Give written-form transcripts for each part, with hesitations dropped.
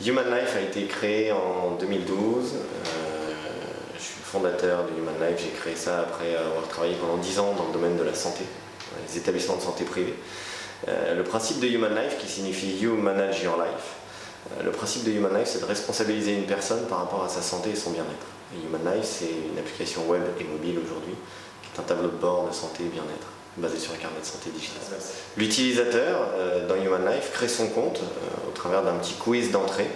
Human Life a été créé en 2012. Je suis le fondateur de Human Life. J'ai créé ça après avoir travaillé pendant 10 ans dans le domaine de la santé, dans les établissements de santé privés. Le principe de Human Life, qui signifie You Manage Your Life, le principe de Human Life, c'est de responsabiliser une personne par rapport à sa santé et son bien-être. Et Human Life, c'est une application web et mobile aujourd'hui, qui est un tableau de bord de santé et bien-être, basé sur un carnet de santé digital. L'utilisateur, dans Human Life, crée son compte au travers d'un petit quiz d'entrée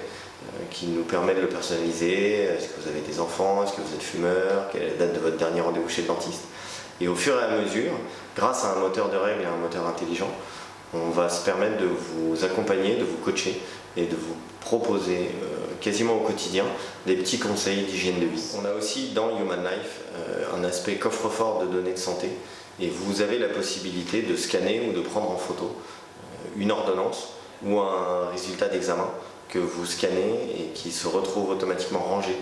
qui nous permet de le personnaliser. Est-ce que vous avez des enfants? Est-ce que vous êtes fumeur? Quelle est la date de votre dernier rendez-vous chez le dentiste? Et au fur et à mesure, grâce à un moteur de règles et à un moteur intelligent, on va se permettre de vous accompagner, de vous coacher et de vous proposer quasiment au quotidien des petits conseils d'hygiène de vie. On a aussi dans Human Life un aspect coffre-fort de données de santé et vous avez la possibilité de scanner ou de prendre en photo une ordonnance ou un résultat d'examen que vous scannez et qui se retrouve automatiquement rangé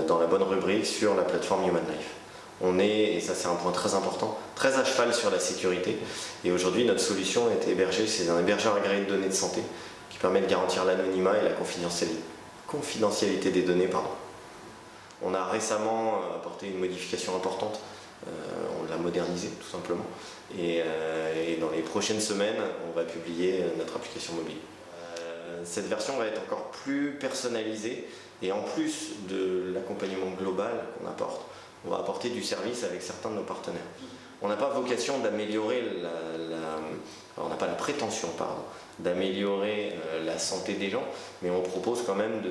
dans la bonne rubrique sur la plateforme Human Life. On est, et ça c'est un point très important, très à cheval sur la sécurité. Et aujourd'hui, notre solution est hébergée, c'est un hébergeur agréé de données de santé qui permet de garantir l'anonymat et la confidentialité des données. On a récemment apporté une modification importante, on l'a modernisé tout simplement. Et dans les prochaines semaines, on va publier notre application mobile. Cette version va être encore plus personnalisée et en plus de l'accompagnement global qu'on apporte, on va apporter du service avec certains de nos partenaires. On n'a pas vocation d'améliorer on n'a pas la prétention, d'améliorer la santé des gens, mais on propose quand même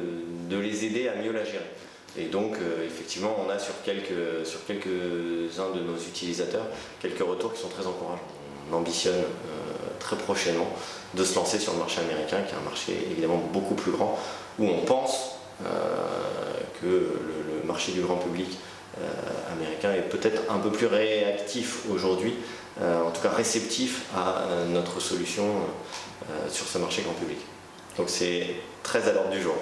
de les aider à mieux la gérer. Et donc, effectivement, on a sur quelques-uns de nos utilisateurs quelques retours qui sont très encourageants. On ambitionne très prochainement de se lancer sur le marché américain, qui est un marché évidemment beaucoup plus grand, où on pense que le marché du grand public américain est peut-être un peu plus réactif aujourd'hui, en tout cas réceptif à notre solution sur ce marché grand public. Donc c'est très à l'ordre du jour.